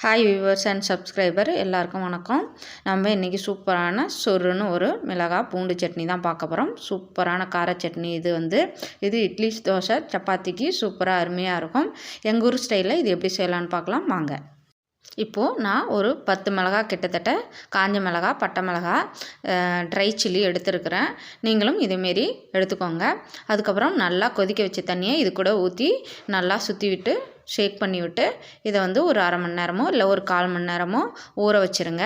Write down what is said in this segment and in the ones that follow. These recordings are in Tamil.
ஹாய் வியூவர்ஸ் அண்ட் சப்ஸ்கிரைபர் எல்லாருக்கும் வணக்கம். நம்ம இன்றைக்கி சூப்பரான சொருன்னு ஒரு மிளகாய் பூண்டு சட்னி தான் பார்க்க போகிறோம். சூப்பரான கார சட்னி இது இட்லி தோசை சப்பாத்திக்கு சூப்பராக அருமையாக இருக்கும். எங்கள் ஊர் ஸ்டைலில் இது எப்படி செய்யலான்னு பார்க்கலாம் வாங்க. இப்போது நான் ஒரு 10 மிளகாய் கிட்டத்தட்ட காஞ்ச மிளகாய், பட்டை மிளகாய், ட்ரை சில்லி எடுத்துருக்கிறேன். நீங்களும் இதேமாரி எடுத்துக்கோங்க. அதுக்கப்புறம் நல்லா கொதிக்க வச்ச தண்ணியை இது கூட ஊற்றி நல்லா சுற்றி விட்டு ஷேக் பண்ணி விட்டு இதை ஒரு அரை மணி நேரமோ இல்லை ஒரு 1/4 மணி நேரமோ ஊற வச்சுருங்க.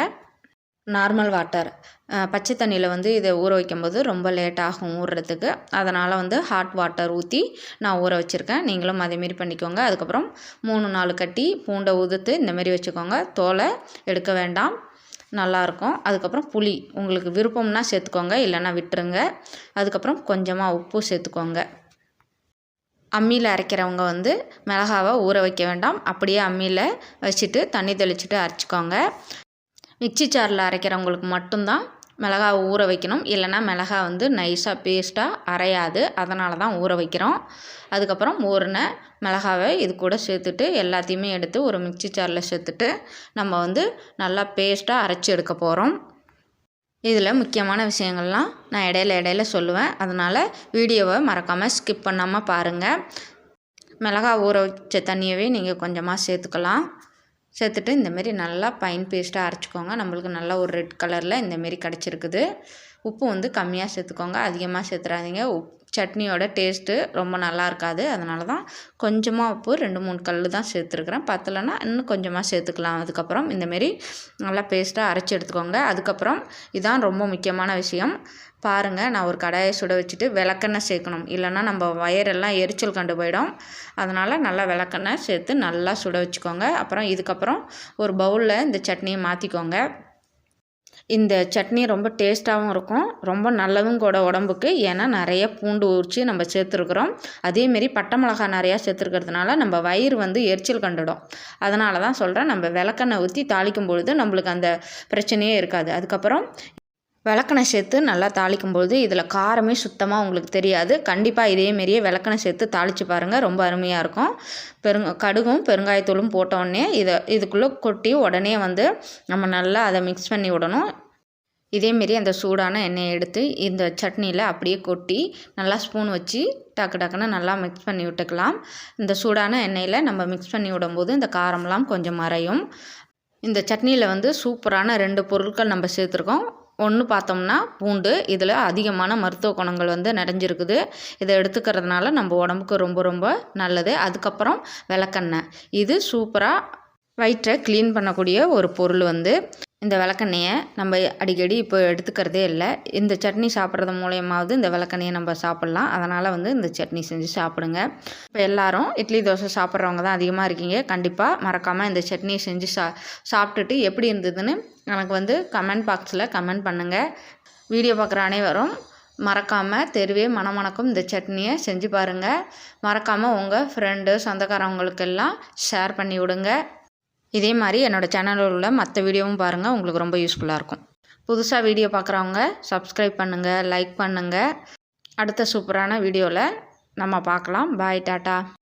நார்மல் வாட்டர் பச்சை தண்ணியில் இதை ஊற வைக்கும்போது ரொம்ப லேட் ஆகும் ஊறுறதுக்கு. அதனால் ஹாட் வாட்டர் ஊற்றி நான் ஊற வச்சுருக்கேன். நீங்களும் அதேமாரி பண்ணிக்கோங்க. அதுக்கப்புறம் 3-4 கட்டி பூண்டை உதுத்து இந்தமாரி வச்சுக்கோங்க. தோலை எடுக்க வேண்டாம், நல்லாயிருக்கும். அதுக்கப்புறம் புளி உங்களுக்கு விருப்பம்னா சேர்த்துக்கோங்க, இல்லைன்னா விட்டுருங்க. அதுக்கப்புறம் கொஞ்சமாக உப்பு சேர்த்துக்கோங்க. அம்மியில் அரைக்கிறவங்க மிளகாவை ஊற வைக்க வேண்டாம், அப்படியே அம்மியில் வச்சுட்டு தண்ணி தெளிச்சுட்டு அரைச்சிக்கோங்க. மிக்சி ஜாரில் அரைக்கிறவங்களுக்கு மட்டும்தான் மிளகாவை ஊற வைக்கணும், இல்லைன்னா மிளகாய் நைஸாக பேஸ்ட்டாக அரையாது. அதனால தான் ஊற வைக்கிறோம். அதுக்கப்புறம் ஊறின மிளகாவை இது கூட சேர்த்துட்டு எல்லாத்தையுமே எடுத்து ஒரு மிக்சி ஜாரில் சேர்த்துட்டு நம்ம நல்லா பேஸ்ட்டாக அரைச்சி எடுக்க போகிறோம். இதில் முக்கியமான விஷயங்கள்லாம் நான் இடையில சொல்லுவேன். அதனால் வீடியோவை மறக்காமல் ஸ்கிப் பண்ணாமல் பாருங்கள். மிளகாய் ஊற வச்ச தண்ணியவே நீங்கள் கொஞ்சமாக சேர்த்துக்கலாம். சேர்த்துட்டு இந்தமாரி நல்லா ஃபைன் பேஸ்ட்டாக அரைச்சிக்கோங்க. நம்மளுக்கு நல்லா ஒரு ரெட் கலரில் இந்தமாரி கிடச்சிருக்குது. உப்பு கம்மியாக சேர்த்துக்கோங்க, அதிகமாக சேர்த்துறாதீங்க. சட்னியோட டேஸ்ட்டு ரொம்ப நல்லா இருக்காது. அதனால தான் கொஞ்சமாக உப்பு 2-3 கல் தான் சேர்த்துருக்குறேன். பத்தலைன்னா இன்னும் கொஞ்சமாக சேர்த்துக்கலாம். அதுக்கப்புறம் இந்தமாரி நல்லா பேஸ்ட்டாக அரைச்சி எடுத்துக்கோங்க. அதுக்கப்புறம் இதான் ரொம்ப முக்கியமான விஷயம். பாருங்கள், நான் ஒரு கடாயை சுட வச்சுட்டு விளக்கெண்ணெய் சேர்க்கணும், இல்லைன்னா நம்ம வயரெல்லாம் எரிச்சல் கண்டு போயிடும். அதனால் நல்லா விளக்கெண்ணெய் சேர்த்து நல்லா சுட வச்சுக்கோங்க. அப்புறம் இதுக்கப்புறம் ஒரு பவுலில் இந்த சட்னியை மாற்றிக்கோங்க. இந்த சட்னி ரொம்ப டேஸ்ட்டாகவும் இருக்கும், ரொம்ப நல்லதும் கூட உடம்புக்கு. ஏன்னா நிறைய பூண்டு உரித்து நம்ம சேர்த்துருக்குறோம். அதேமாரி பட்டை மிளகாய் நிறையா சேர்த்துருக்கிறதுனால நம்ம வயிறு எரிச்சல் கண்டுடும். அதனால தான் சொல்கிறேன், நம்ம விளக்கெண்ணெய் ஊற்றி தாளிக்கும் பொழுது நம்மளுக்கு அந்த பிரச்சனையே இருக்காது. அதுக்கப்புறம் விளக்கெண்ணெய் சேர்த்து நல்லா தாளிக்கும்பொழுது இதில் காரமே சுத்தமாக உங்களுக்கு தெரியாது. கண்டிப்பாக இதேமாரியே விளக்கெண்ணெய் சேர்த்து தாளித்து பாருங்கள், ரொம்ப அருமையாக இருக்கும். கடுகும் பெருங்காயத்தூளும் போட்டோடனே இதுக்குள்ளே கொட்டி உடனே நம்ம நல்லா அதை மிக்ஸ் பண்ணி விடணும். இதேமாரி அந்த சூடான எண்ணெயை எடுத்து இந்த சட்னியில் அப்படியே கொட்டி நல்லா ஸ்பூன் வச்சு டக்குன்னு நல்லா மிக்ஸ் பண்ணி விட்டுக்கலாம். இந்த சூடான எண்ணெயில் நம்ம மிக்ஸ் பண்ணி விடும்போது இந்த காரம்லாம் கொஞ்சம் மறையும். இந்த சட்னியில் சூப்பரான 2 பொருட்கள் நம்ம சேர்த்துருக்கோம். ஒன்று பார்த்தோம்னா பூண்டு, இதில் அதிகமான மருத்துவ குணங்கள் நிறைஞ்சிருக்குது. இதை எடுத்துக்கிறதுனால நம்ம உடம்புக்கு ரொம்ப ரொம்ப நல்லது. அதுக்கப்புறம் விளக்கெண்ணெய், இது சூப்பராக வயிற்றை க்ளீன் பண்ணக்கூடிய ஒரு பொருள். இந்த விளக்கெண்ணெயை நம்ம அடிக்கடி இப்போ எடுத்துக்கிறதே இல்லை. இந்த சட்னி சாப்பிட்றது மூலயமாவது இந்த விளக்கெண்ணெயை நம்ம சாப்பிட்லாம். அதனால் இந்த சட்னி செஞ்சு சாப்பிடுங்க. இப்போ எல்லோரும் இட்லி தோசை சாப்பிட்றவங்க தான் அதிகமாக இருக்கீங்க. கண்டிப்பாக மறக்காமல் இந்த சட்னியை செஞ்சு சாப்பிட்டுட்டு எப்படி இருந்ததுன்னு எனக்கு கமெண்ட் பாக்ஸில் கமெண்ட் பண்ணுங்கள். வீடியோ பார்க்குற அனைவரும் மறக்காமல் தெருவே மணமணக்கும் இந்த சட்னியை செஞ்சு பாருங்கள். மறக்காமல் உங்கள் ஃப்ரெண்டு சொந்தக்காரவங்களுக்கெல்லாம் ஷேர் பண்ணி விடுங்க. இதே மாதிரி என்னோடய சேனலில் உள்ள மற்ற வீடியோவும் பாருங்கள், உங்களுக்கு ரொம்ப யூஸ்ஃபுல்லாக இருக்கும். புதுசாக வீடியோ பார்க்குறவங்க சப்ஸ்கிரைப் பண்ணுங்கள், லைக் பண்ணுங்கள். அடுத்த சூப்பரான வீடியோவில் நம்ம பார்க்கலாம். பாய், டாட்டா.